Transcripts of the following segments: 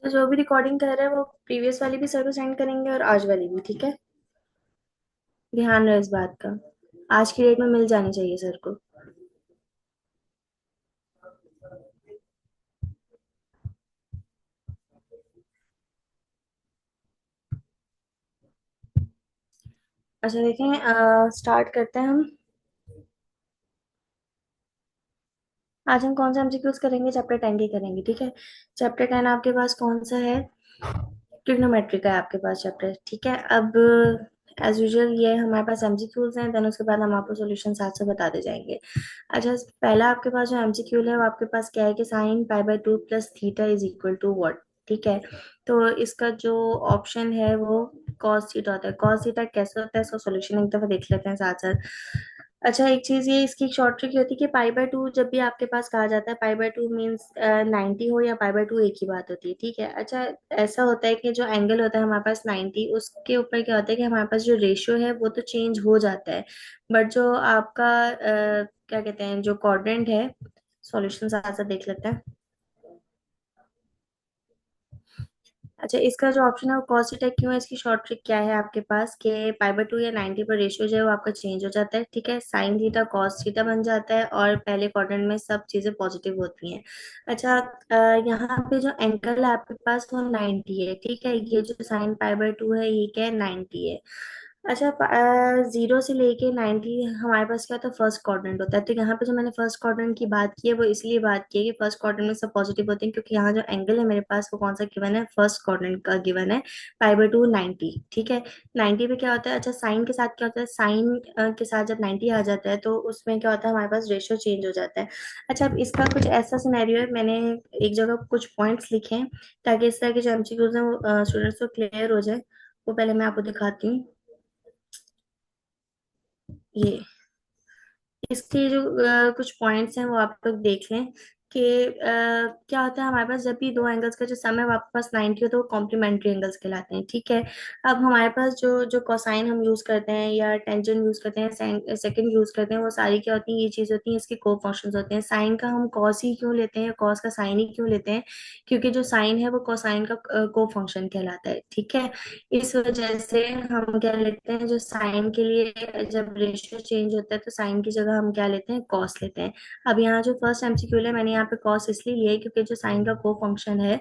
तो जो भी रिकॉर्डिंग कर रहा है वो प्रीवियस वाली भी सर को सेंड करेंगे और आज वाली भी, ठीक है। ध्यान रहे इस बात का। आज की डेट में मिल जानी चाहिए सर को। अच्छा देखें, स्टार्ट करते हैं हम। आज हम कौन सा एमसीक्यूज करेंगे? चैप्टर 10 की करेंगे, ठीक है। चैप्टर 10 आपके पास कौन सा है? ट्रिग्नोमेट्री का है आपके पास चैप्टर, ठीक है। अब एज यूजुअल ये हमारे पास एमसीक्यूज हैं, देन उसके बाद हम आपको सॉल्यूशन साथ से बताते जाएंगे। अच्छा, पहला आपके पास जो एमसीक्यू है वो आपके पास क्या है कि sine pi by 2 plus theta is equal to what, ठीक है। तो इसका जो ऑप्शन है वो कॉस थीटा होता है। कॉस थीटा कैसे होता है इसका सॉल्यूशन एक दफा देख लेते हैं साथ साथ। अच्छा, एक चीज ये इसकी शॉर्ट ट्रिक होती है कि पाई बाय टू जब भी आपके पास कहा जाता है, पाई बाय टू मीन्स 90 हो या पाई बाय टू एक ही बात होती है, ठीक है। अच्छा, ऐसा होता है कि जो एंगल होता है हमारे पास 90, उसके ऊपर क्या होता है कि हमारे पास जो रेशियो है वो तो चेंज हो जाता है, बट जो आपका क्या कहते हैं जो क्वाड्रेंट है। सॉल्यूशन साथ साथ देख लेते हैं। अच्छा, इसका जो ऑप्शन है वो cos थीटा क्यों है, इसकी शॉर्ट ट्रिक क्या है आपके पास कि पाई बाय टू या 90 पर रेशियो जो है वो आपका चेंज हो जाता है, ठीक है। साइन थीटा cos थीटा बन जाता है और पहले क्वाड्रेंट में सब चीजें पॉजिटिव होती हैं। अच्छा, यहाँ पे जो एंगल है आपके पास वो 90 है, ठीक है। ये जो साइन पाई बाय टू है ये क्या है, 90 है। अच्छा, 0 से लेके 90 हमारे पास क्या होता है, फर्स्ट क्वाड्रेंट होता है। तो यहाँ पे जो मैंने फर्स्ट क्वाड्रेंट की बात की है वो इसलिए बात की है कि फर्स्ट क्वाड्रेंट में सब पॉजिटिव होते हैं, क्योंकि यहाँ जो एंगल है मेरे पास वो कौन सा गिवन है, फर्स्ट क्वाड्रेंट का गिवन है। पाई बाय टू 90, ठीक है। 90 पे क्या होता है, अच्छा साइन के साथ क्या होता है, साइन के साथ जब 90 आ जाता है तो उसमें क्या होता है, हमारे पास रेशियो चेंज हो जाता है। अच्छा, अब इसका कुछ ऐसा सिनेरियो है, मैंने एक जगह कुछ पॉइंट्स लिखे हैं ताकि इस तरह के जो एमसीक्यूज हैं वो स्टूडेंट्स को क्लियर हो जाए। वो पहले मैं आपको दिखाती हूँ। ये इसके जो कुछ पॉइंट्स हैं वो आप लोग देख लें कि क्या होता है हमारे पास जब भी दो एंगल्स का जो सम है वो आपके पास 90 हो तो वो कॉम्प्लीमेंट्री एंगल्स कहलाते हैं, ठीक है। अब हमारे पास जो जो कोसाइन हम यूज करते हैं या टेंजेंट यूज करते हैं, सेकंड यूज करते हैं, वो सारी क्या होती हैं, ये चीज होती है, इसके को फंक्शंस होते हैं। साइन का हम कॉस ही क्यों लेते हैं, कॉस का साइन ही क्यों लेते हैं, क्योंकि जो साइन है वो कोसाइन का को फंक्शन कहलाता है, ठीक है। इस वजह से हम क्या लेते हैं, जो साइन के लिए जब रेशियो चेंज होता है तो साइन की जगह हम क्या लेते हैं, कॉस लेते हैं। अब यहाँ जो फर्स्ट एमसीक्यू है मैंने यहाँ पे कॉस इसलिए लिया है क्योंकि जो साइन का को फंक्शन है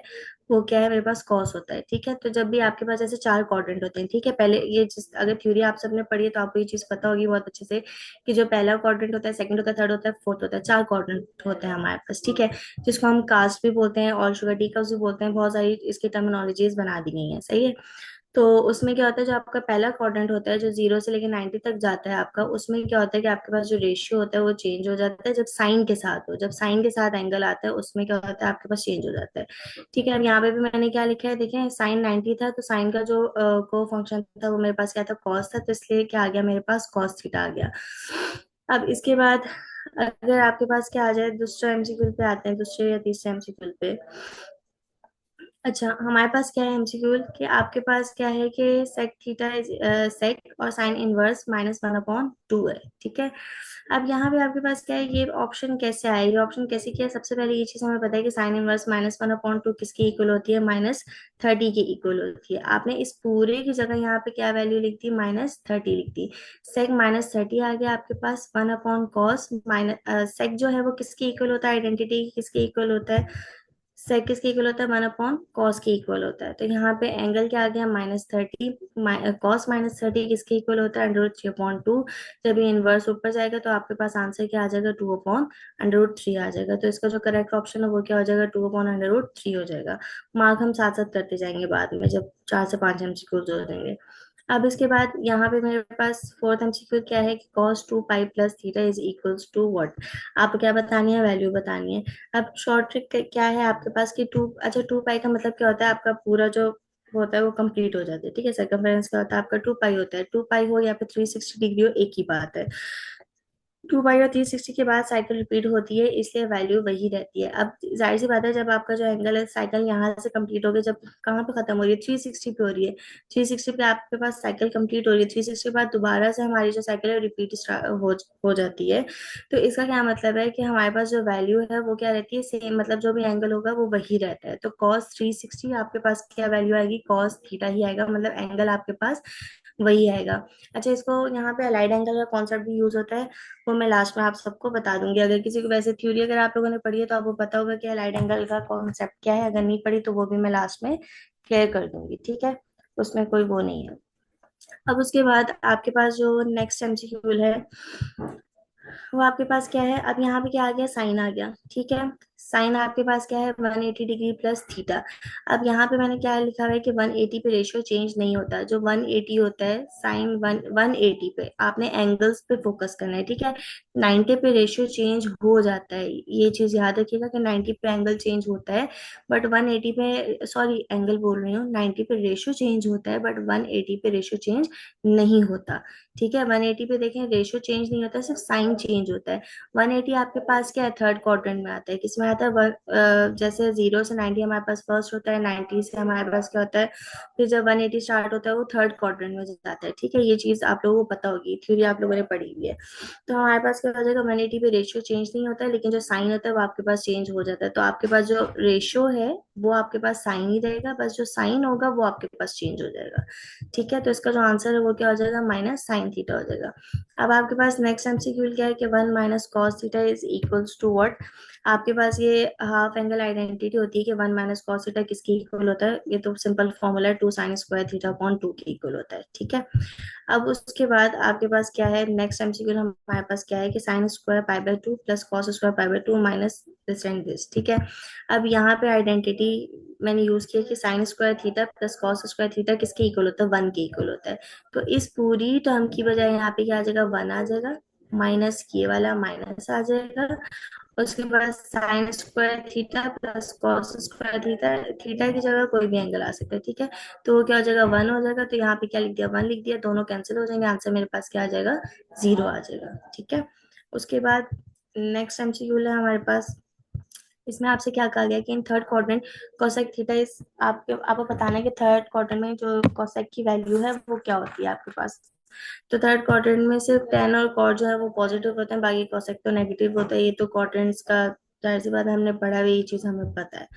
वो क्या है, मेरे पास कॉस होता है, ठीक है। तो जब भी आपके पास ऐसे चार क्वाड्रेंट होते हैं, ठीक है, पहले ये जिस अगर थ्योरी आप सबने पढ़ी है तो आपको ये चीज पता होगी बहुत अच्छे से कि जो पहला क्वाड्रेंट होता है, सेकंड होता है, थर्ड होता है, फोर्थ होता है, चार क्वाड्रेंट होते हैं हमारे पास, ठीक है। जिसको हम कास्ट भी बोलते हैं और शुगर डी भी बोलते हैं, बहुत सारी इसकी टर्मिनोलॉजीज बना दी गई हैं, सही है। तो उसमें क्या होता है, जो आपका पहला क्वाड्रेंट होता है जो 0 से लेकर 90 तक जाता है आपका, उसमें क्या होता है कि आपके पास जो रेशियो होता है वो चेंज हो जाता है जब साइन के साथ हो, जब साइन के साथ एंगल आता है उसमें क्या होता है, आपके पास चेंज हो जाता है, ठीक है। अब यहाँ पे भी मैंने क्या लिखा है, देखें साइन 90 था तो साइन का जो को फंक्शन था वो मेरे पास क्या था, कॉस था, तो इसलिए क्या आ गया मेरे पास, कॉस थीटा आ गया। अब इसके बाद अगर आपके पास क्या आ जाए, दूसरे एमसीक्यू पे आते हैं, दूसरे या तीसरे एमसीक्यू पे। अच्छा, हमारे पास क्या है एमसीक्यू कि आपके पास क्या है कि सेक थीटा इज सेक और साइन इनवर्स -1/2 है, ठीक है। अब यहाँ पे आपके पास क्या है, ये ऑप्शन कैसे आया, ये ऑप्शन कैसे किया, सबसे पहले ये चीज हमें पता है कि साइन इनवर्स -1/2 किसकी इक्वल होती है, -30 की इक्वल होती है। आपने इस पूरे की जगह यहाँ पे क्या वैल्यू लिख दी, -30 लिख दी। सेक -30 आ गया आपके पास 1/cos माइनस सेक जो है वो किसकी इक्वल होता है, आइडेंटिटी किसके इक्वल होता है, सेक किसके इक्वल होता है, 1/cos के इक्वल होता है। तो यहाँ पे एंगल क्या आ गया, -30। कॉस -30 किसके इक्वल होता है, √3/2। जब ये इनवर्स ऊपर जाएगा तो आपके पास आंसर क्या आ जाएगा, 2/√3 आ जाएगा। तो इसका जो करेक्ट ऑप्शन है वो क्या हो जाएगा, 2/√3 हो जाएगा। मार्क हम साथ साथ करते जाएंगे बाद में जब 4 से 5 एमसीक्यूज हो जाएंगे। अब इसके बाद यहाँ पे मेरे पास फोर्थ एमसीक्यू क्या है कि cos 2 pi plus theta is equals to what. आपको क्या बतानी है, वैल्यू बतानी है। अब शॉर्ट ट्रिक क्या है आपके पास कि टू, अच्छा 2 पाई का मतलब क्या होता है, आपका पूरा जो होता है वो कंप्लीट हो जाता है, ठीक है। सर्कमफेरेंस क्या होता है आपका, 2 पाई होता है, 2 पाई हो या फिर 360 डिग्री हो, एक ही बात है। 2 पाई और 360 के बाद साइकिल रिपीट होती है, इसलिए वैल्यू वही रहती है। अब जाहिर सी बात है, जब आपका जो एंगल है, साइकिल यहाँ से कंप्लीट हो गई, जब कहाँ पे खत्म हो रही है, 360 पे हो रही है। 360 पे आपके पास साइकिल कंप्लीट हो रही है, 360 के बाद दोबारा से हमारी जो साइकिल है रिपीट हो जाती है। तो इसका क्या मतलब है कि हमारे पास जो वैल्यू है वो क्या रहती है, सेम, मतलब जो भी एंगल होगा वो वही रहता है। तो cos 360 आपके पास क्या वैल्यू आएगी, cos थीटा ही आएगा, मतलब एंगल आपके पास वही आएगा। अच्छा, इसको यहाँ पे अलाइड एंगल का कॉन्सेप्ट भी यूज होता है, वो मैं लास्ट में आप सबको बता दूंगी। अगर किसी को वैसे थ्योरी अगर आप लोगों ने पढ़ी है तो आपको पता होगा कि अलाइड एंगल का कॉन्सेप्ट क्या है, अगर नहीं पढ़ी तो वो भी मैं लास्ट में क्लियर कर दूंगी, ठीक है। उसमें कोई वो नहीं है। अब उसके बाद आपके पास जो नेक्स्ट एमसीक्यू है, वो आपके पास क्या है, अब यहाँ पे क्या आ गया, साइन आ गया, ठीक है। साइन आपके पास क्या है, 180 डिग्री प्लस थीटा। अब यहाँ पे मैंने क्या लिखा हुआ है कि 180 पे रेशियो चेंज नहीं होता। जो 180 होता है साइन 180 पे, आपने एंगल्स पे फोकस करना है, ठीक है। 90 पे रेशियो चेंज हो जाता है, ये चीज याद रखिएगा कि 90 पे एंगल चेंज होता है, बट 180 पे, सॉरी एंगल बोल रही हूँ, 90 पे रेशियो चेंज होता है बट 180 पे रेशियो चेंज नहीं होता, ठीक है। 180 पे देखें रेशियो चेंज नहीं होता, सिर्फ साइन चेंज होता है। 180 आपके पास क्या है, थर्ड क्वाड्रेंट में आता है। किसमें आता है, जैसे 0 से 90 हमारे पास फर्स्ट होता है, 90 से हमारे पास क्या होता है, फिर जब 180 स्टार्ट होता है वो थर्ड क्वाड्रेंट में जाता है, ठीक है। ये चीज आप लोगों को पता होगी, थ्योरी आप लोगों ने पढ़ी हुई है। तो हमारे पास क्या हो जाएगा, 180 पे रेशियो चेंज नहीं होता है, लेकिन जो साइन होता है वो आपके पास चेंज हो जाता है। तो आपके पास जो रेशियो है वो आपके पास साइन ही रहेगा, बस जो साइन होगा वो आपके पास चेंज हो जाएगा, ठीक है। तो इसका जो आंसर है वो क्या हो जाएगा, माइनस साइन थीटा हो जाएगा। अब आपके पास नेक्स्ट एमसीक्यू क्या है कि 1 minus cos theta is equals to what. आपके पास ये हाफ एंगल आइडेंटिटी होती है कि 1 माइनस कॉस थीटा किसके इक्वल होता है, ये तो सिंपल फॉर्मूला है, 2 sin स्क्वायर थीटा अपॉन 2 के इक्वल होता है, ठीक है। अब उसके बाद आपके पास क्या है, नेक्स्ट एमसीक्यू हमारे पास क्या है कि sin square pi by 2 plus cos square pi by 2 minus this and this, ठीक है। अब यहाँ पे आइडेंटिटी मैंने यूज किया कि sin square theta plus cos square theta किसके इक्वल होता है, 1 के इक्वल होता है। तो इस पूरी टर्म की बजाय यहाँ पे क्या आ जाएगा, 1 आ जाएगा, माइनस ये वाला माइनस आ जाएगा। उसके बाद sin square theta plus cos square theta, theta की जगह कोई भी एंगल आ सकता है, ठीक है। तो वो क्या हो जाएगा, 1 हो जाएगा। तो यहाँ पे क्या लिख दिया, 1 लिख दिया, दोनों कैंसिल हो जाएंगे, आंसर मेरे पास क्या आ जाएगा, 0 आ जाएगा, ठीक है। उसके बाद नेक्स्ट एमसीक्यू है हमारे पास, इसमें आपसे क्या कहा गया कि in third quadrant cosec theta इस, आपको बताना है कि थर्ड क्वाड्रेंट में जो कोसेक की वैल्यू है वो क्या होती है आपके पास। तो थर्ड क्वाड्रेंट में सिर्फ टेन और कॉट जो है वो पॉजिटिव होते हैं, बाकी कोसेक तो नेगेटिव होता है। ये तो क्वाड्रेंट्स का जाहिर सी बात है, हमने पढ़ा हुआ, ये चीज हमें पता है,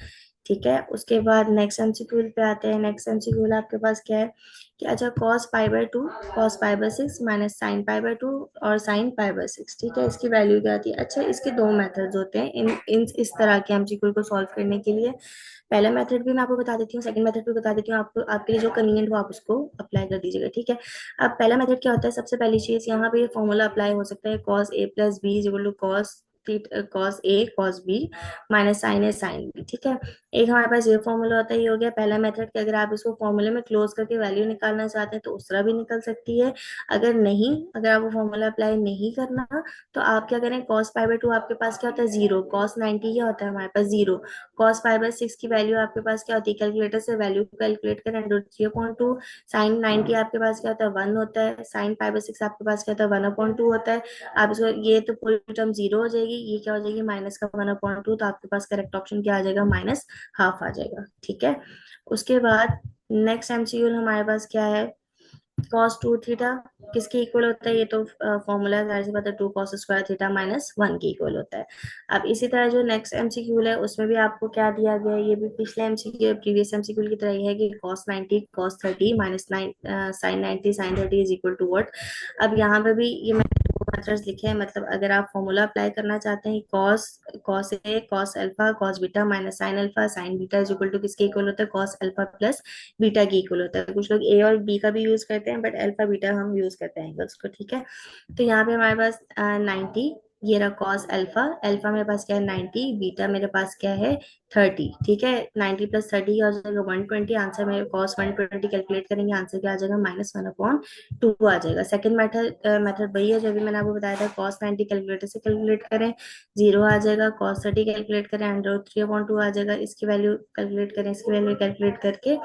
ठीक है। उसके बाद नेक्स्ट एमसीक्यू पे आते हैं। नेक्स्ट एमसीक्यू आपके पास क्या है कि अच्छा, cos π/2 cos π/6 माइनस sin π/2 और sin π/6, ठीक है। इसकी वैल्यू क्या आती है, अच्छा इसके दो मेथड्स होते हैं इन इस तरह के एमसीक्यू को सॉल्व करने के लिए। पहला मेथड भी मैं आपको बता देती हूँ, सेकंड मेथड भी बता देती हूँ आपको, आपके लिए जो कन्वीनियंट हो आप उसको अप्लाई कर दीजिएगा, ठीक है। अब पहला मेथड क्या होता है, सबसे पहली चीज यहाँ पे ये फॉर्मूला अप्लाई हो सकता है, cos a + b = cos a cos b minus sin a sin b, ठीक है। एक हमारे पास ये फॉर्मूला होता है, ये हो गया पहला मेथड कि अगर आप इसको फॉर्मूले में क्लोज करके वैल्यू निकालना चाहते हैं तो उस तरह भी निकल सकती है। अगर नहीं, अगर आप वो फॉर्मूला अप्लाई नहीं करना, तो आप क्या करें, cos π/2 आपके पास क्या होता है, 0, cos 90 क्या होता है हमारे पास, 0। cos π/6 की वैल्यू आपके पास क्या होती है, कैलकुलेटर से वैल्यू कैलकुलेट करें, √3/2। sin 90 आपके पास क्या होता है, 1 होता है। sin π/6 आपके पास क्या होता है, 1/2 होता है। आप इसको, ये तो पूरी टर्म 0 हो जाएगी, ये क्या हो जाएगी, माइनस का 1/2, तो आपके पास करेक्ट ऑप्शन क्या आ जाएगा, माइनस हाफ आ जाएगा, ठीक है। उसके बाद नेक्स्ट एमसीक्यू हमारे पास क्या है, cos 2 थीटा किसके इक्वल होता है, ये तो फॉर्मूला जाहिर सी बात है, 2 cos स्क्वायर थीटा माइनस 1 के इक्वल होता है। अब इसी तरह जो नेक्स्ट एमसीक्यू है उसमें भी आपको क्या दिया गया है, ये भी पिछले एमसीक्यू प्रीवियस एमसीक्यू की तरह ही है कि cos 90 cos 30 minus 9 sin 90 sin 30 is equal to what. अब यहाँ पे भी ये मेथड्स लिखे हैं, मतलब अगर आप फॉर्मूला अप्लाई करना चाहते हैं, cos A cos alpha cos beta minus sin alpha sin beta is equal to किसके इक्वल होता है, cos अल्फा प्लस बीटा के इक्वल होता है। कुछ लोग ए और बी का भी यूज करते हैं, बट अल्फा बीटा हम यूज करते हैं एंगल्स को, ठीक है। तो यहाँ पे हमारे पास 90, ये रहा कॉस अल्फा, अल्फा मेरे पास क्या है 90, बीटा मेरे पास क्या है 30, ठीक है। 90 + 30 आ जाएगा 120, आंसर मेरे कॉस 120 कैलकुलेट करेंगे, आंसर क्या आ जाएगा, -1/2 आ जाएगा। सेकंड मेथड वही है जो भी मैंने आपको बताया था, cos 90 कैलकुलेटर से कैलकुलेट करें, 0 आ जाएगा। cos 30 कैलकुलेट करें, √3/2 आ जाएगा। इसकी वैल्यू कैलकुलेट करें, इसकी वैल्यू कैलकुलेट करके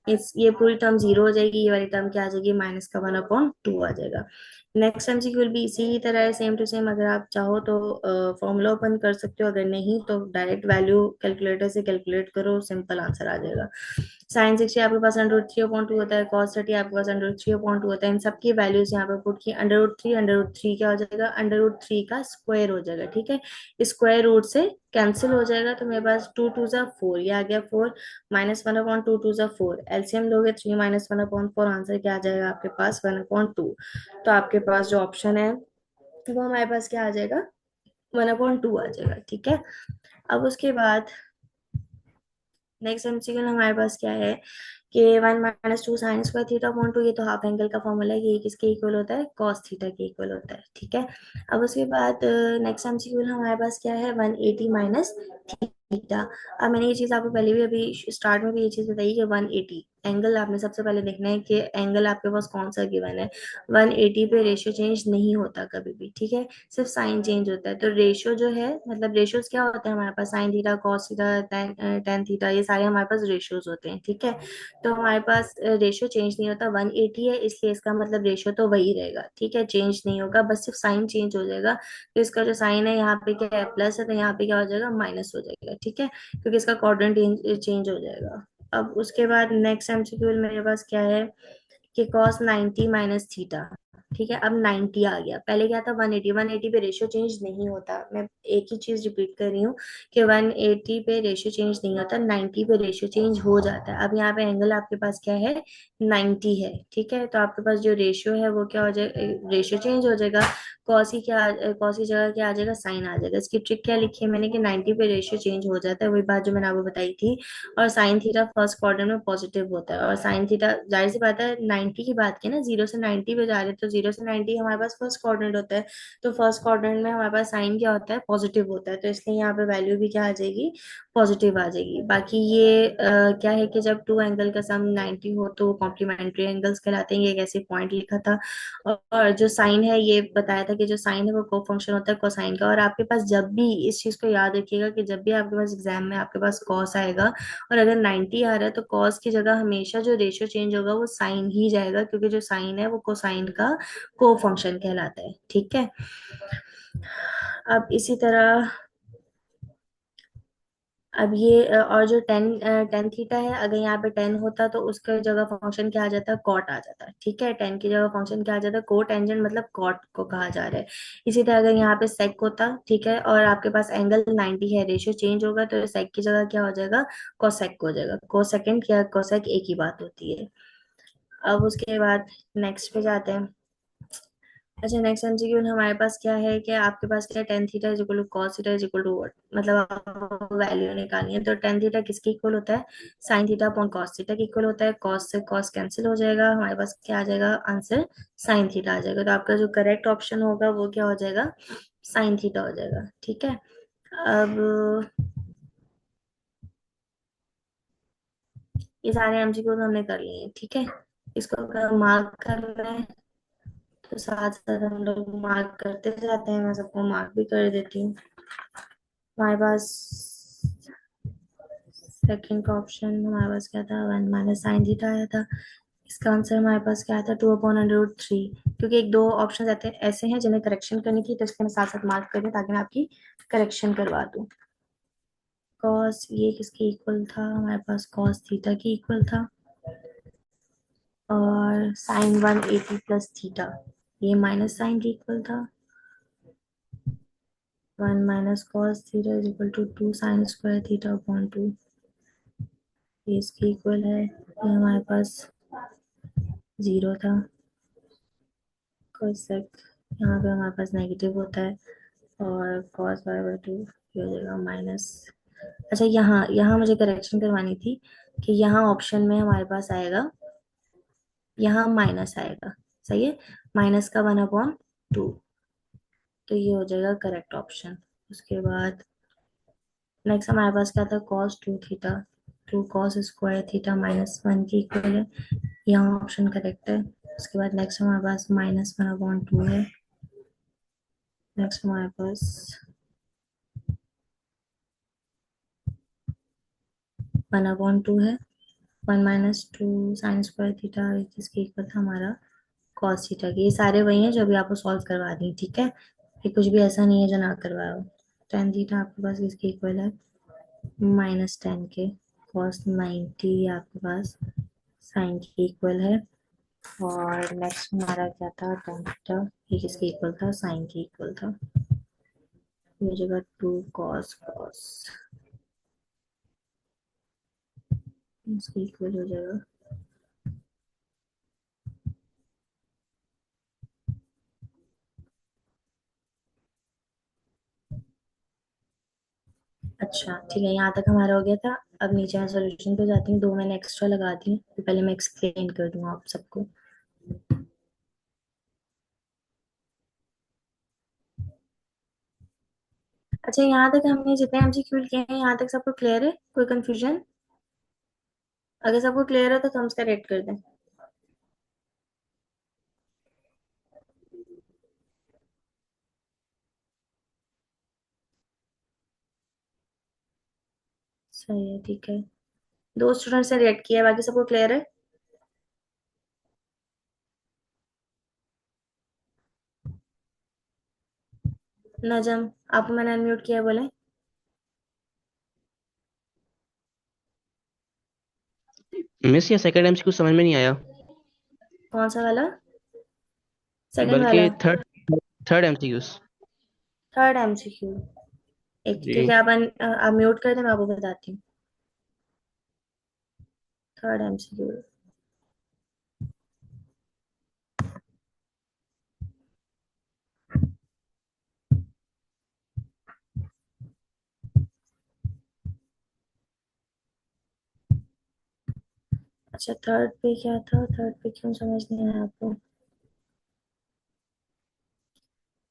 इस, ये पूरी टर्म 0 हो जाएगी, ये वाली टर्म क्या आ जाएगी, -1/2 आ जाएगा। नेक्स्ट एमसीक्यू विल बी इसी ही तरह है, सेम टू सेम। अगर आप चाहो तो फॉर्मूला ओपन कर सकते हो, अगर नहीं तो डायरेक्ट वैल्यू कैलकुलेटर से कैलकुलेट करो, सिंपल आंसर आ जाएगा। साइन 60 आपके पास अंडर रूट 3/2 होता है, कॉस 30 आपके पास अंडर रूट 3/2 होता है। इन सबकी वैल्यूज यहाँ पे पुट की, अंडर रूट थ्री क्या हो जाएगा, अंडर रूट थ्री का स्क्वायर हो जाएगा, ठीक है। स्क्वायर रूट से कैंसिल हो जाएगा, तो मेरे पास टू टू ज़ा फोर, ये आ गया फोर, -1/2 2 टू ज़ा 4, एलसीएम लोगे 3 - 1/4, आंसर क्या आ जाएगा आपके पास, 1/2। तो आपके पास जो ऑप्शन है वो हमारे पास क्या आ जाएगा, 1/2 आ जाएगा, ठीक है। अब उसके बाद नेक्स्ट एमसीक्यू हमारे पास क्या है कि 1 - 2 sin² थीटा/2, ये तो हाफ एंगल का फॉर्मूला है कि ये किसके इक्वल होता है, कॉस थीटा के इक्वल होता है, ठीक है। अब उसके बाद नेक्स्ट एमसीक्यू हमारे पास क्या है, 180 माइनस थीटा। अब मैंने ये चीज आपको पहले भी अभी स्टार्ट में भी ये चीज बताई कि 180 एंगल आपने सबसे पहले देखना है कि एंगल आपके पास कौन सा गिवन है। 180 पे रेशियो चेंज नहीं होता कभी भी, ठीक है, सिर्फ साइन चेंज होता है। तो रेशियो जो है, मतलब रेशियोज क्या होता है हमारे पास, sine theta, cos theta, tan theta, ये सारे हमारे पास रेशियोज होते हैं, ठीक है। तो हमारे पास रेशियो चेंज नहीं होता, 180 है इसलिए इसका मतलब रेशियो तो वही रहेगा, ठीक है, चेंज नहीं होगा, बस सिर्फ साइन चेंज हो जाएगा। तो इसका जो साइन है यहाँ पे क्या है, प्लस है, तो यहाँ पे क्या हो जाएगा, माइनस हो जाएगा, ठीक है, क्योंकि इसका क्वाड्रेंट चेंज हो जाएगा। अब उसके बाद नेक्स्ट एमसीक्यू मेरे पास क्या है कि cos 90 माइनस थीटा, ठीक है। अब 90 आ गया, पहले क्या था 180, 180 पे रेशियो चेंज नहीं होता, मैं एक ही चीज रिपीट कर रही हूँ कि 180 पे रेशियो चेंज नहीं होता, 90 पे रेशियो चेंज हो जाता है। अब यहाँ पे एंगल आपके पास क्या है, 90 है, ठीक है। तो आपके पास जो रेशियो है वो क्या हो जाएगा, रेशियो चेंज हो जाएगा, कॉस की जगह क्या आ जाएगा, साइन आ जाएगा। इसकी ट्रिक क्या लिखी है मैंने कि 90 पे रेशियो चेंज हो जाता है, वही बात जो मैंने आपको बताई थी। और साइन थीटा फर्स्ट क्वार्टर में पॉजिटिव होता है, और साइन थीटा जाहिर सी बात है 90 की बात की ना, 0 से 90 पे जा रहे हैं, तो 0 से 90 हमारे पास फर्स्ट क्वाड्रेंट होता है। तो फर्स्ट क्वाड्रेंट में हमारे पास साइन क्या होता है, पॉजिटिव होता है, तो इसलिए यहाँ पे वैल्यू भी क्या आ जाएगी, पॉजिटिव आ जाएगी। बाकी ये क्या है कि जब टू एंगल का सम 90 हो तो कॉम्प्लीमेंट्री एंगल्स कहलाते हैं, ये एक ऐसे पॉइंट लिखा था। और जो साइन है ये बताया था कि जो साइन है वो को फंक्शन होता है कोसाइन का। और आपके पास जब भी इस चीज को याद रखिएगा कि जब भी आपके पास एग्जाम में आपके पास कॉस आएगा और अगर 90 आ रहा है, तो कॉस की जगह हमेशा जो रेशियो चेंज होगा वो साइन ही जाएगा, क्योंकि जो साइन है वो कोसाइन का को फंक्शन कहलाता है, ठीक है। अब इसी तरह अब ये और जो टेन थीटा है, अगर यहाँ पे 10 होता तो उसका जगह फंक्शन क्या आ जाता है, कॉट आ जाता है, ठीक है। 10 की जगह फंक्शन क्या आ जाता है, कोट टेंजेंट, मतलब कॉट को कहा जा रहा है। इसी तरह अगर यहाँ पे सेक होता, ठीक है, और आपके पास एंगल 90 है, रेशियो चेंज होगा, तो सेक की जगह क्या हो जाएगा, कोसेक हो जाएगा। कोसेकेंड क्या कोसेक एक ही बात होती है। अब उसके बाद नेक्स्ट पे जाते हैं। अच्छा, नेक्स्ट एमसीक्यू हमारे पास क्या है कि आपके पास क्या, tan theta is equal to cos theta is equal to what, मतलब वैल्यू निकालनी है। तो टेन थीटा किसके इक्वल होता है, sine theta upon cos theta के इक्वल होता है। कॉस से कॉस कैंसिल हो जाएगा, हमारे पास क्या आ जाएगा आंसर, साइन थीटा आ जाएगा। तो आपका जो करेक्ट ऑप्शन होगा वो क्या हो जाएगा, साइन थीटा हो जाएगा, ठीक है। अब ये सारे एमसीक्यू हमने कर लिए हैं, ठीक है। इसको अगर मार्क करना है तो साथ साथ हम लोग मार्क करते जाते हैं, मैं सबको मार्क भी कर देती हूँ। हमारे पास सेकंड का ऑप्शन हमारे पास क्या था, 1 - sin थीटा आया था। इसका आंसर हमारे पास क्या था, 2/√3। क्योंकि एक दो ऑप्शन ऐसे ऐसे हैं जिन्हें करेक्शन करनी थी, तो इसके मैं साथ साथ मार्क कर दूं ताकि मैं आपकी करेक्शन करवा दूं। कॉस ये किसके इक्वल था, हमारे पास कॉस थीटा की इक्वल था। और साइन 180 प्लस थीटा, ये माइनस साइन की इक्वल था। 1 - cos theta is equal to 2 sin² theta, ये इसके इक्वल है। ये हमारे पास जीरो था। कोसेक यहाँ पे हमारे पास नेगेटिव होता है, और cos/2 ये हो जाएगा माइनस। अच्छा, यहाँ यहाँ मुझे करेक्शन करवानी थी कि यहाँ ऑप्शन में हमारे पास आएगा, यहाँ माइनस आएगा, सही है, माइनस का 1/2, तो ये हो जाएगा करेक्ट ऑप्शन। उसके बाद नेक्स्ट हमारे पास क्या था, cos 2 थीटा, 2 cos² थीटा -1 की इक्वल है, यहाँ ऑप्शन करेक्ट है। उसके बाद नेक्स्ट हमारे पास -1/2 है। नेक्स्ट हमारे पास 1/2 है। 1 - 2 sin² थीटा जिसके इक्वल था हमारा कॉस थीटा की, ये सारे वही हैं जो अभी आपको सॉल्व करवा दी, ठीक है। ये कुछ भी ऐसा नहीं है जो ना करवाया हो। टेन थीटा आपके पास किसके इक्वल है? -10 के। कॉस 90 आपके पास साइन के इक्वल है। और नेक्स्ट हमारा क्या था? Ten theta. ये किसके इक्वल था? साइन के इक्वल था। ये जगह 2 cos cos इसके इक्वल हो जाएगा। अच्छा ठीक है, यहाँ तक हमारा हो गया था। अब नीचे मैं सोल्यूशन पे जाती हूँ, दो मैंने एक्स्ट्रा लगा दी हैं, तो पहले मैं एक्सप्लेन कर दूंगा आप सबको। अच्छा, यहाँ तक हमने जितने एमसीक्यू किए हैं, यहाँ तक सबको क्लियर है? कोई कंफ्यूजन? अगर सबको क्लियर है तो थम्स का रेट कर दें। सही है, ठीक है। दो स्टूडेंट से रेट किया है, बाकी सबको क्लियर है? नजम, आपको मैंने अनम्यूट किया है, बोले। मिस, या सेकंड एमसीक्यू समझ में नहीं आया। कौन सा वाला? सेकंड बल्कि वाला? Third third MCQs. Third MCQ. एक जी। ठीक है, आप म्यूट कर दें, मैं आपको बताती हूँ। Third MCQ. अच्छा, थर्ड पे क्या था? थर्ड पे क्यों समझ नहीं आया आपको?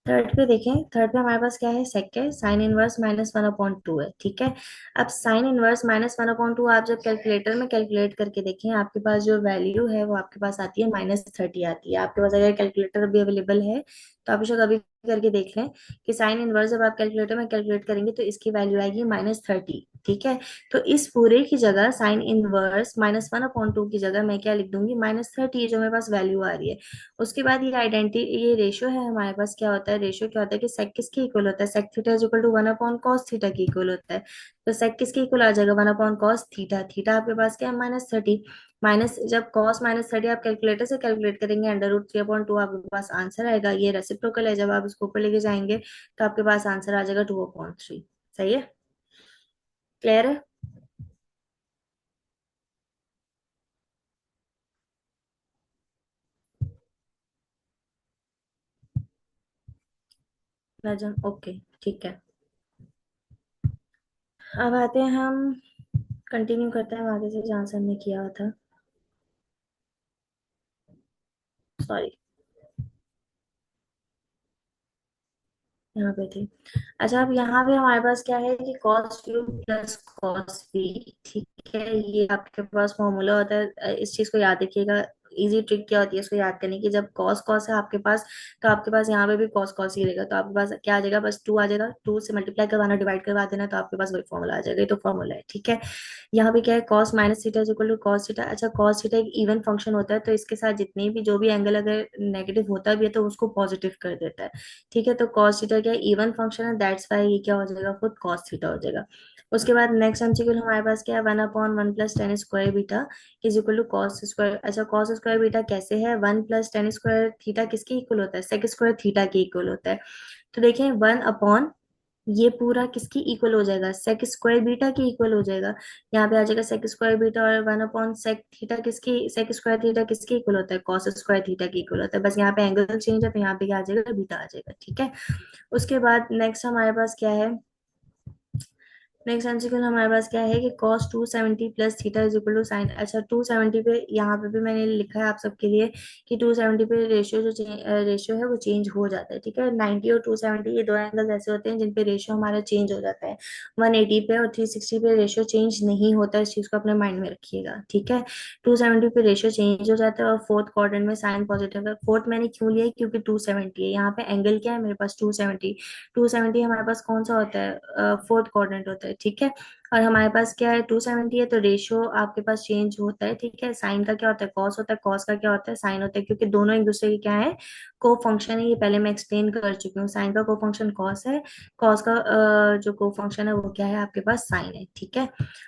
थर्ड पे देखें, थर्ड पे हमारे पास क्या है? सेक है, साइन इनवर्स -1/2 है, ठीक है। अब साइन इनवर्स -1/2 आप जब कैलकुलेटर में कैलकुलेट करके देखें, आपके पास जो वैल्यू है वो आपके पास आती है -30 आती है। आपके पास अगर कैलकुलेटर अभी अवेलेबल है तो आप इसे कभी करके देख लें कि साइन इनवर्स जब आप कैलकुलेटर में कैलकुलेट करेंगे तो इसकी वैल्यू आएगी -30, ठीक है। तो इस पूरे की जगह साइन इनवर्स -1/2 की जगह मैं क्या लिख दूंगी? -30, जो मेरे पास वैल्यू आ रही है। उसके बाद ये रेशियो है हमारे पास। क्या होता है रेशियो? क्या होता है कि सेक किसके इक्वल होता है? Sec theta is equal to 1/cos theta के इक्वल होता है। तो सेक किसके इक्वल आ जाएगा? 1/cos theta. थीटा आपके पास क्या है? -30। माइनस, जब cos -30 आप कैलकुलेटर से कैलकुलेट करेंगे, √3/2 आपके पास आंसर आएगा। ये रेसिप्रोकल है, जब आप इसको ऊपर लेके जाएंगे तो आपके पास आंसर आ जाएगा 2/3। सही है? क्लियर है? राजन, ओके, ठीक है। अब आते हैं हम, कंटिन्यू करते हैं आगे से जहाँ से हमने किया हुआ था। सॉरी, यहाँ पे थी। अच्छा, अब यहाँ पे हमारे पास क्या है कि cos u plus cos v, ठीक है। ये आपके पास फॉर्मूला होता है, इस चीज को याद रखिएगा। इजी ट्रिक क्या होती है इसको याद करने की? जब cos cos है आपके पास, तो आपके पास यहाँ पे भी cos cos ही रहेगा। तो आपके पास क्या आ जाएगा? बस 2 आ जाएगा, 2 से मल्टीप्लाई करवाना, डिवाइड करवा देना, तो आपके पास वही फॉर्मूला आ जाएगा। ये तो फॉर्मूला है, ठीक है। यहाँ पे क्या है? cos -theta is equal to cos theta. अच्छा, cos थीटा एक इवन फंक्शन होता है, तो इसके साथ जितने भी जो भी एंगल अगर नेगेटिव होता भी है तो उसको पॉजिटिव कर देता है, ठीक है। तो cos थीटा क्या है? इवन फंक्शन है, दैट्स वाई ये क्या हो जाएगा? खुद cos थीटा हो जाएगा। उसके बाद नेक्स्ट एमसीक्यू हमारे पास क्या है? 1/1 plus tan square beta is equal to cos square. अच्छा, कॉस स्क्वायर बीटा कैसे है? 1 प्लस टेन स्क्वायर थीटा किसके इक्वल होता है? सेक स्क्वायर थीटा के इक्वल होता है। तो देखें, 1/, ये पूरा किसकी इक्वल हो जाएगा? सेक स्क्वायर बीटा के इक्वल हो जाएगा। यहाँ पे आ जाएगा सेक स्क्वायर बीटा, और 1/सेक थीटा किसकी, सेक स्क्वायर थीटा किसके इक्वल होता है? कॉस स्क्वायर थीटा के इक्वल होता है। बस यहाँ पे एंगल चेंज है, तो यहाँ पे क्या आ जाएगा? बीटा आ जाएगा, ठीक है। उसके बाद नेक्स्ट हमारे पास क्या है? नेक्स्ट एमसीक्यू हमारे पास क्या है कि cos 270 plus theta is equal to sine. अच्छा, 270 पे यहाँ पे भी मैंने लिखा है आप सबके लिए कि 270 पे रेशियो जो रेशियो है वो चेंज हो जाता है, ठीक है। 90 और 270 ये दो एंगल्स ऐसे होते हैं जिन पे रेशियो हमारा चेंज हो जाता है। 180 पे और 360 पे रेशियो चेंज नहीं होता है, इस चीज को अपने माइंड में रखिएगा, ठीक है। 270 पे रेशियो चेंज हो जाता है, और फोर्थ क्वाड्रेंट में साइन पॉजिटिव है। फोर्थ मैंने क्यों लिया है? क्योंकि 270 है यहाँ पे, एंगल क्या है मेरे पास? 270। 270 हमारे पास कौन सा होता है? फोर्थ क्वाड्रेंट होता है, ठीक है। और हमारे पास क्या है, 270 है, तो रेशियो आपके पास चेंज होता है, ठीक है। साइन का क्या होता है, कॉस होता है, कॉस का क्या होता है, साइन होता है, क्योंकि दोनों एक दूसरे के क्या है, को फंक्शन है। ये पहले मैं एक्सप्लेन कर चुकी हूँ, साइन का को फंक्शन कॉस है, कॉस का जो को फंक्शन है वो क्या है आपके पास, साइन है, ठीक है।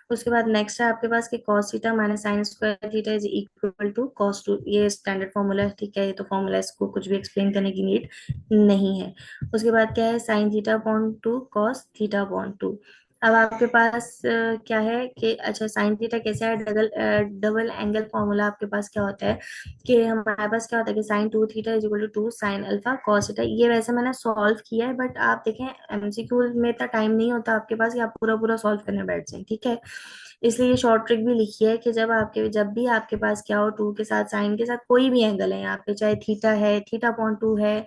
उसके बाद नेक्स्ट है आपके पास कि cos theta minus sine square theta is equal to cos two, ये स्टैंडर्ड फॉर्मूला है, ठीक है। ये तो फॉर्मूला, इसको कुछ भी एक्सप्लेन करने की नीड नहीं है। उसके बाद क्या है, sine theta upon to cos theta upon to. अब आपके पास क्या है कि अच्छा, साइन थीटा कैसे है, डबल डबल एंगल फॉर्मूला आपके पास क्या होता है कि हमारे पास क्या होता है कि sine two theta is equal to two sine alpha cos theta. ये वैसे मैंने सॉल्व किया है, बट आप देखें एमसीक्यू में इतना टाइम नहीं होता आपके पास कि आप पूरा पूरा सॉल्व करने बैठ जाएं, ठीक है। इसलिए ये शॉर्ट ट्रिक भी लिखी है कि जब भी आपके पास क्या हो, टू के साथ साइन के साथ कोई भी एंगल है यहाँ पे, चाहे थीटा है, थीटा अपॉन टू है,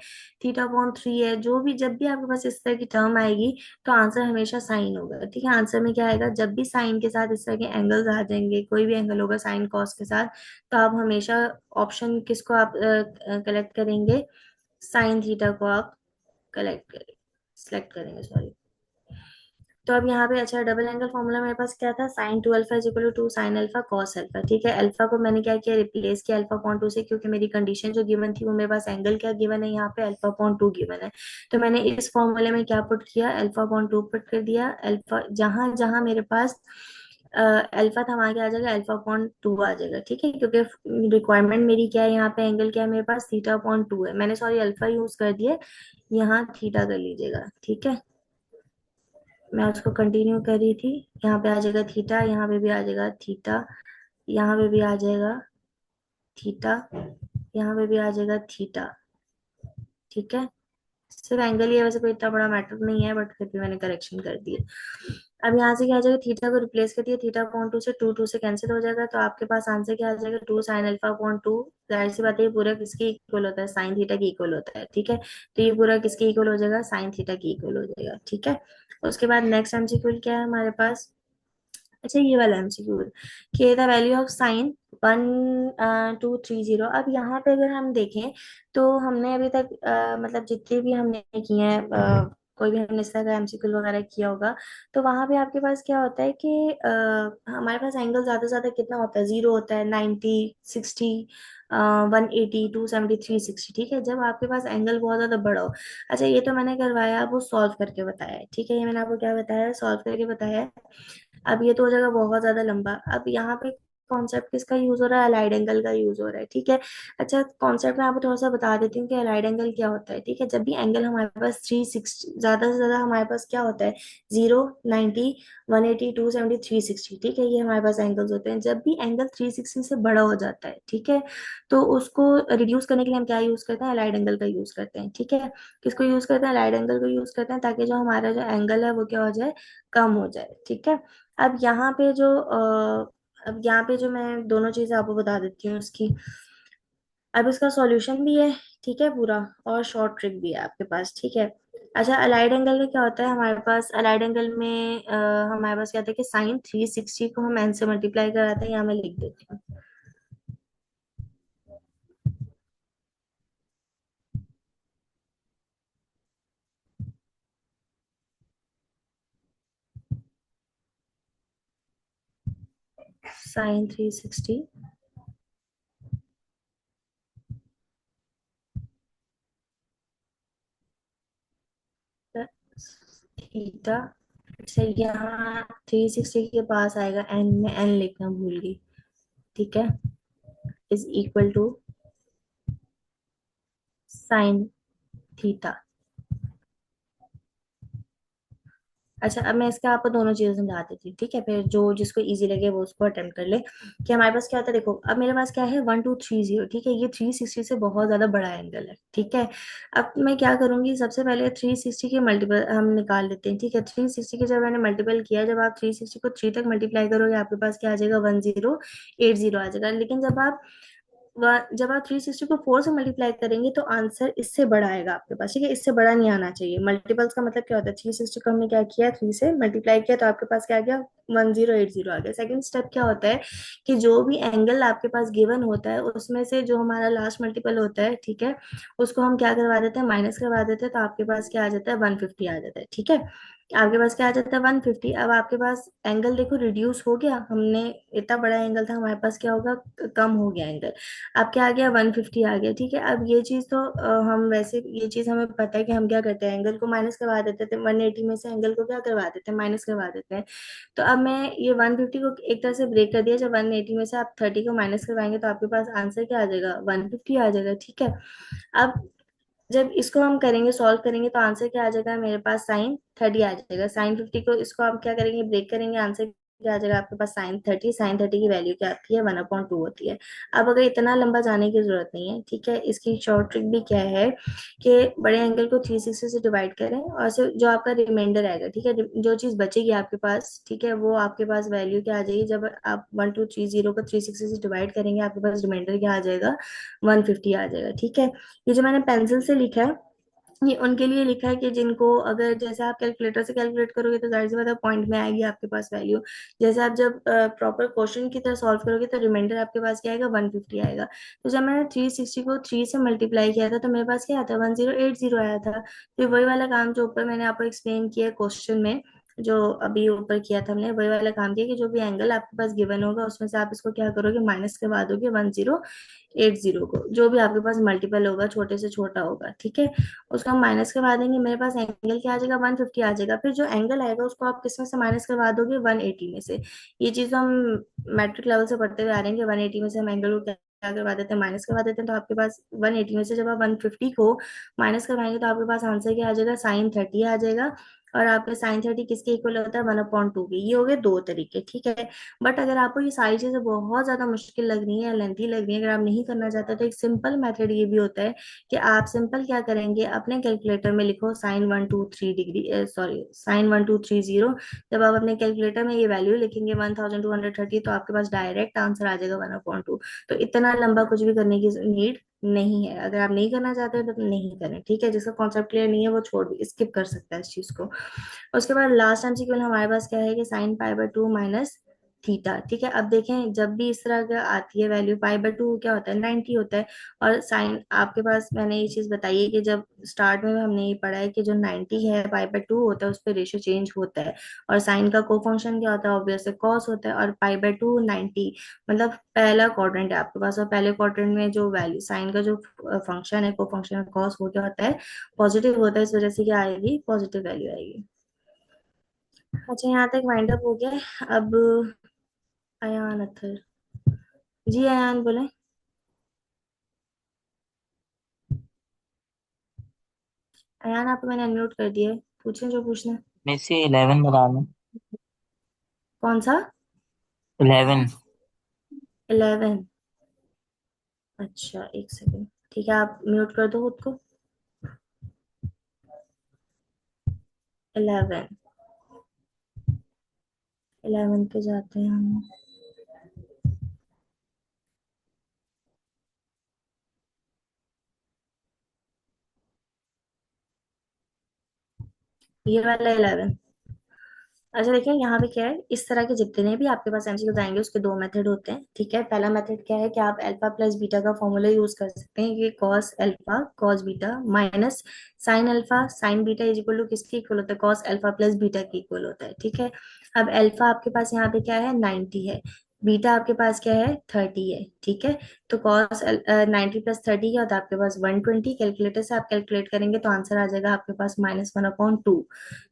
थीटा अपॉन थ्री है, जो भी जब भी आपके पास इस तरह की टर्म आएगी तो आंसर हमेशा साइन होगा, ठीक है। आंसर में क्या आएगा, जब भी साइन के साथ इस तरह के एंगल्स आ जाएंगे, कोई भी एंगल होगा साइन कॉस के साथ, तो आप हमेशा ऑप्शन किसको आप कलेक्ट करेंगे, साइन थीटा को आप कलेक्ट करेंगे, सिलेक्ट करेंगे, सॉरी। तो अब यहाँ पे अच्छा, डबल एंगल फॉर्मूला मेरे पास क्या था, sine two alpha is equal to two sine alpha cos alpha, ठीक है। अल्फा को मैंने क्या किया, रिप्लेस किया अल्फा अपॉन टू से, क्योंकि मेरी कंडीशन जो गिवन थी वो मेरे पास एंगल क्या गिवन है, यहाँ पे अल्फा अपॉन टू गिवन है। तो मैंने इस फॉर्मूले में क्या पुट किया, अल्फा अपॉन टू पुट कर दिया। अल्फा जहां जहां मेरे पास अल्फा था वहां क्या आ जाएगा, अल्फा अपॉन टू आ जाएगा, ठीक है। क्योंकि रिक्वायरमेंट मेरी क्या है, यहाँ पे एंगल क्या है मेरे पास, थीटा अपॉन टू है, मैंने सॉरी अल्फा यूज कर दिया, यहाँ थीटा कर लीजिएगा, ठीक है। मैं उसको कंटिन्यू कर रही थी, यहाँ पे आ जाएगा थीटा, यहाँ पे भी आ जाएगा थीटा, यहाँ पे भी आ जाएगा थीटा, यहाँ पे भी आ जाएगा थीटा, ठीक है। सिर्फ एंगल ही है, वैसे कोई इतना बड़ा मैटर नहीं है, बट फिर भी मैंने करेक्शन कर दिया। अब यहाँ से क्या आ जाएगा, थीटा को रिप्लेस कर दिया, थीटा अपॉन टू से, टू टू से कैंसिल हो जाएगा, तो आपके पास आंसर क्या आ जाएगा, two sine alpha upon two. जाहिर सी बात है, ये पूरा किसके इक्वल होता है, साइन थीटा के इक्वल होता है, ठीक है। तो ये पूरा किसके इक्वल हो जाएगा, साइन थीटा के इक्वल हो जाएगा, ठीक है। उसके बाद नेक्स्ट एमसीक्यू क्या है हमारे पास, अच्छा ये वाला एमसीक्यू कि द वैल्यू ऑफ साइन 1230। अब यहाँ पे अगर हम देखें तो हमने अभी तक मतलब जितने भी हमने किए हैं, कोई भी हमने इस तरह का एमसीक्यू वगैरह किया होगा, तो वहां पे आपके पास क्या होता है कि हमारे पास एंगल ज्यादा से ज्यादा कितना होता है, जीरो होता है, 90, 60, 180, 270, 360, ठीक है। जब आपके पास एंगल बहुत ज्यादा बड़ा हो, अच्छा ये तो मैंने करवाया, वो सॉल्व करके बताया है, ठीक है। ये मैंने आपको क्या बताया, सॉल्व करके बताया है। अब ये तो हो जाएगा बहुत ज्यादा लंबा। अब यहाँ पे कॉन्सेप्ट किसका यूज हो रहा है, अलाइड एंगल का यूज हो रहा है, ठीक है। अच्छा कॉन्सेप्ट में आपको थोड़ा सा बता देती हूँ कि अलाइड एंगल क्या होता है, ठीक है। जब भी एंगल हमारे पास 360, ज्यादा से ज्यादा हमारे पास क्या होता है, 0, 90, 180, 270, 360, ठीक है। ये हमारे पास एंगल्स होते हैं। जब भी एंगल 360 से बड़ा हो जाता है, ठीक है, तो उसको रिड्यूस करने के लिए हम क्या यूज करते हैं, अलाइड एंगल का यूज करते हैं, ठीक है। किसको यूज करते हैं, अलाइड एंगल को यूज करते हैं, ताकि जो हमारा जो एंगल है वो क्या हो जाए, कम हो जाए, ठीक है। अब यहाँ पे जो अब यहाँ पे जो मैं दोनों चीजें आपको बता देती हूँ उसकी। अब इसका सॉल्यूशन भी है, ठीक है, पूरा, और शॉर्ट ट्रिक भी है आपके पास, ठीक है। अच्छा अलाइड एंगल का क्या होता है हमारे पास, अलाइड एंगल में हमारे पास क्या होता है कि साइन 360 को हम एन से मल्टीप्लाई कराते हैं, यहाँ मैं लिख देती हूँ, साइन 360 थीटा। अच्छा यहाँ 360 के पास आएगा एन, में एन लिखना भूल गई, ठीक है, is equal to sine theta. अच्छा अब मैं इसका आपको दोनों चीजें समझा देती हूँ, ठीक है, फिर जो जिसको इजी लगे वो उसको अटेम्प्ट कर ले। कि हमारे पास क्या होता है, देखो अब मेरे पास क्या है, 1230, ठीक है। ये 360 से बहुत ज्यादा बड़ा एंगल है, ठीक है। अब मैं क्या करूंगी, सबसे पहले 360 के मल्टीपल हम निकाल लेते हैं, ठीक है। 360 के जब मैंने मल्टीपल किया, जब आप 360 को 3 तक मल्टीप्लाई करोगे आपके पास क्या आ जाएगा, 1080 आ जाएगा। लेकिन जब आप 360 को 4 से मल्टीप्लाई करेंगे तो आंसर इससे बड़ा आएगा आपके पास, ठीक है। इससे बड़ा नहीं आना चाहिए। मल्टीपल्स का मतलब क्या होता है, 360 को हमने क्या किया, 3 से मल्टीप्लाई किया, तो आपके पास क्या आ गया, 1080 आ गया। सेकंड स्टेप क्या होता है कि जो भी एंगल आपके पास गिवन होता है उसमें से जो हमारा लास्ट मल्टीपल होता है, ठीक है, उसको हम क्या करवा देते हैं, माइनस करवा देते हैं, तो आपके पास क्या आ जाता है, 150 आ जाता है, ठीक है। आपके पास क्या आ जाता है 150। अब आपके पास एंगल देखो रिड्यूस हो गया, हमने इतना बड़ा एंगल था हमारे पास, क्या होगा, कम हो गया एंगल। अब क्या आ गया 150 आ गया, ठीक है। अब ये चीज तो हम वैसे, ये चीज हमें पता है कि हम क्या करते हैं, एंगल को माइनस करवा देते थे 180 में से, एंगल को क्या करवा देते हैं, माइनस करवा देते हैं। तो अब मैं ये 150 को एक तरह से ब्रेक कर दिया, जब 180 में से आप 30 को माइनस करवाएंगे तो आपके पास आंसर क्या आ जाएगा, 150 आ जाएगा, ठीक है। अब जब इसको हम करेंगे, सॉल्व करेंगे, तो आंसर क्या आ जाएगा मेरे पास, साइन 30 आ जाएगा। साइन 50 को इसको आप क्या करेंगे, ब्रेक करेंगे, आंसर क्या आ जाएगा आपके पास, साइन 30। साइन 30 की वैल्यू क्या आती है, 1/2 होती है। अब अगर इतना लंबा जाने की जरूरत नहीं है, ठीक है, इसकी शॉर्ट ट्रिक भी क्या है कि बड़े एंगल को 360 से डिवाइड करें, और सिर्फ जो आपका रिमाइंडर आएगा, ठीक है, जो चीज बचेगी आपके पास, ठीक है, वो आपके पास वैल्यू क्या आ जाएगी, जब आप 1230 को 360 से डिवाइड करेंगे, आपके पास रिमाइंडर क्या आ जाएगा, 150 आ जाएगा, ठीक है। ये जो मैंने पेंसिल से लिखा है, ये उनके लिए लिखा है कि जिनको, अगर जैसे आप कैलकुलेटर से कैलकुलेट करोगे तो जाहिर सी बात है पॉइंट में आएगी आपके पास वैल्यू। जैसे आप जब प्रॉपर क्वेश्चन की तरह सॉल्व करोगे तो रिमाइंडर आपके पास क्या आएगा, 150 आएगा। तो जब मैंने 360 को 3 से मल्टीप्लाई किया था तो मेरे पास क्या आता है, 1080 आया था। तो वही वाला काम जो ऊपर मैंने आपको एक्सप्लेन किया क्वेश्चन में, जो अभी ऊपर किया था हमने, वही वाला काम किया कि जो भी एंगल आपके पास गिवन होगा उसमें से आप इसको क्या करोगे, माइनस करवा दोगे 1080 को, जो भी आपके पास मल्टीपल होगा, छोटे से छोटा होगा, ठीक है, उसको हम माइनस करवा देंगे, मेरे पास एंगल क्या आ जाएगा, 150 आ जाएगा। फिर जो एंगल आएगा उसको आप किस में से माइनस करवा दोगे, 180 में से। ये चीज तो हम मैट्रिक लेवल से पढ़ते हुए आ रहे हैं कि 180 में से हम एंगल को क्या करवा देते हैं, माइनस करवा देते हैं। तो आपके पास 180 में से जब आप 150 को माइनस करवाएंगे तो आपके पास आंसर क्या आ जाएगा, साइन 30 आ जाएगा। और आपके साइन 30 किसके इक्वल होता है, 1/2 के। ये हो गए दो तरीके, ठीक है। बट अगर आपको ये सारी चीजें बहुत ज्यादा मुश्किल लग रही है, लेंथी लग रही है, अगर आप नहीं करना चाहते तो एक सिंपल मेथड ये भी होता है कि आप सिंपल क्या करेंगे, अपने कैलकुलेटर में लिखो साइन 123 डिग्री, सॉरी, साइन 1230। जब आप अपने कैलकुलेटर में ये वैल्यू लिखेंगे 1230, तो आपके पास डायरेक्ट आंसर आ जाएगा 1/2। तो इतना लंबा कुछ भी करने की नीड नहीं है। अगर आप नहीं करना चाहते हो तो नहीं करें, ठीक है। जिसका कॉन्सेप्ट क्लियर नहीं है वो छोड़, स्किप कर सकता है इस चीज को। उसके बाद लास्ट एमसीक्यू में हमारे पास क्या है कि साइन 2 माइनस थीटा, ठीक है। अब देखें, जब भी इस तरह का आती है वैल्यू, पाई/2 क्या होता है, 90 होता है। और साइन आपके पास, मैंने ये चीज बताई है कि जब स्टार्ट में हमने ये पढ़ा है कि जो 90 है पाई/2 होता है, उस पर रेशियो चेंज होता है। और साइन का को फंक्शन क्या होता है, ऑब्वियसली कॉस होता है। और पाई/2 90 मतलब पहला क्वाड्रेंट है आपके पास, और पहले क्वाड्रेंट में जो वैल्यू साइन का जो फंक्शन है, को फंक्शन कॉस, वो क्या होता है, पॉजिटिव होता है। इस वजह से क्या आएगी, पॉजिटिव वैल्यू आएगी। अच्छा, यहाँ तक वाइंड अप हो गया है। अब अयान अथर, जी अयान बोले। अयान आपको मैंने अनम्यूट कर दिया है, पूछें जो पूछना है। में से 11 बता दो। कौन सा? 11। 11? अच्छा, एक सेकंड, ठीक है, आप म्यूट कर दो खुद को। 11, 11 पे जाते हैं हम। ये वाला 11। अच्छा देखिए, यहाँ पे क्या है, इस तरह के जितने भी आपके पास एमसीक्यू आएंगे उसके दो मेथड होते हैं, ठीक है। पहला मेथड क्या है कि आप अल्फा प्लस बीटा का फॉर्मूला यूज कर सकते हैं, ये cos alpha cos beta minus sine alpha sine beta is equal to किसके इक्वल होता है, कॉस अल्फा प्लस बीटा के इक्वल होता है, ठीक है। अब अल्फा आपके पास यहाँ पे क्या है, 90 है। बीटा आपके पास क्या है, 30 है, ठीक है। तो कॉस 90 + 30 क्या होता है आपके पास, 120। कैलकुलेटर से आप कैलकुलेट करेंगे तो आंसर आ जाएगा आपके पास -1/2,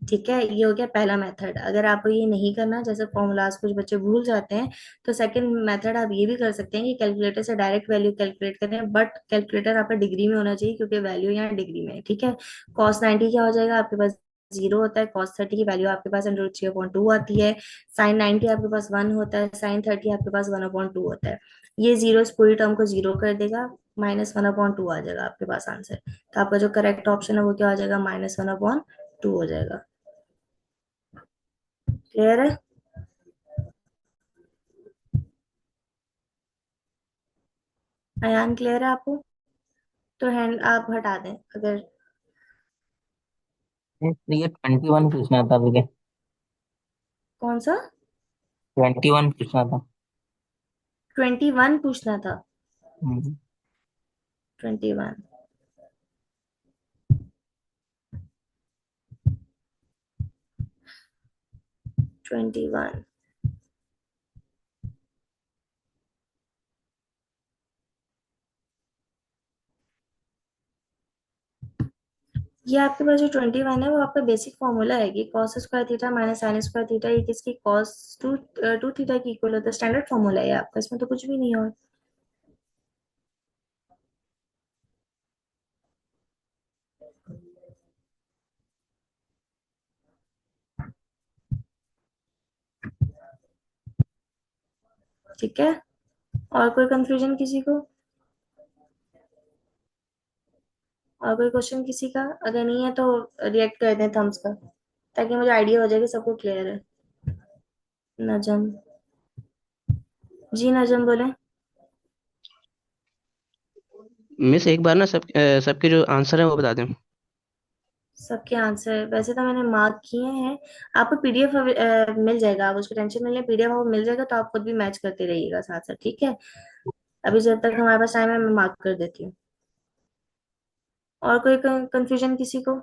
ठीक है। ये हो गया पहला मेथड। अगर आपको ये नहीं करना, जैसे फॉर्मूलाज कुछ बच्चे भूल जाते हैं, तो सेकंड मेथड आप ये भी कर सकते हैं कि कैलकुलेटर से डायरेक्ट वैल्यू कैलकुलेट करें, बट कैलकुलेटर आपका डिग्री में होना चाहिए क्योंकि वैल्यू यहाँ डिग्री में है, ठीक है। cos 90 क्या हो जाएगा आपके पास, 0 होता है। cos 30 की वैल्यू आपके पास √3/2 आती है। sin 90 आपके पास 1 होता है। sin 30 आपके पास 1/2 होता है। ये जीरो इस पूरी टर्म को जीरो कर देगा, -1/2 आ जाएगा आपके पास आंसर। तो आपका जो करेक्ट ऑप्शन है वो क्या हो जाएगा, -1/2 हो जाएगा। क्लियर है? अयान क्लियर है आपको? तो हैंड आप हटा दें अगर। ये 21 पूछना था मुझे। कौन सा? 21 पूछना था। 21 पूछना था? हम्म। 21। 21। ये आपके पास जो 21 है वो आपका बेसिक फॉर्मूला है कि cos square theta minus sine square theta ये किसकी कॉस टू टू थीटा की इक्वल होता है। स्टैंडर्ड फॉर्मूला है आपका, इसमें तो कुछ भी नहीं है और। ठीक है। और कोई कंफ्यूजन किसी को? और कोई क्वेश्चन किसी का? अगर नहीं है तो रिएक्ट कर दें थम्स का, ताकि मुझे आइडिया हो जाए कि सबको क्लियर है। नजम। जी नजम बोले। मिस एक बार ना सबके जो आंसर है वो बता दें। सबके आंसर वैसे तो मैंने मार्क किए हैं। आपको पीडीएफ मिल जाएगा, आप उसकी टेंशन नहीं लें, पीडीएफ आपको मिल जाएगा तो आप खुद भी मैच करते रहिएगा साथ साथ, ठीक है। अभी जब तक हमारे पास टाइम है मैं मार्क कर देती हूँ। और कोई कंफ्यूजन किसी को?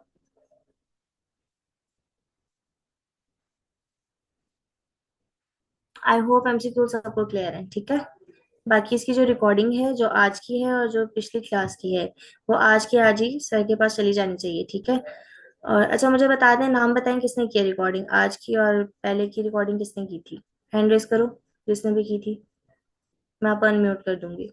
आई होप एमसीक्यू सबको क्लियर है, ठीक है। बाकी इसकी जो रिकॉर्डिंग है जो आज की है और जो पिछली क्लास की है वो आज के आज ही सर के पास चली जानी चाहिए, ठीक है। और अच्छा मुझे बता दें, नाम बताएं किसने की रिकॉर्डिंग आज की और पहले की रिकॉर्डिंग किसने की थी। हैंड रेस करो जिसने भी की थी, मैं आपको अनम्यूट कर दूंगी।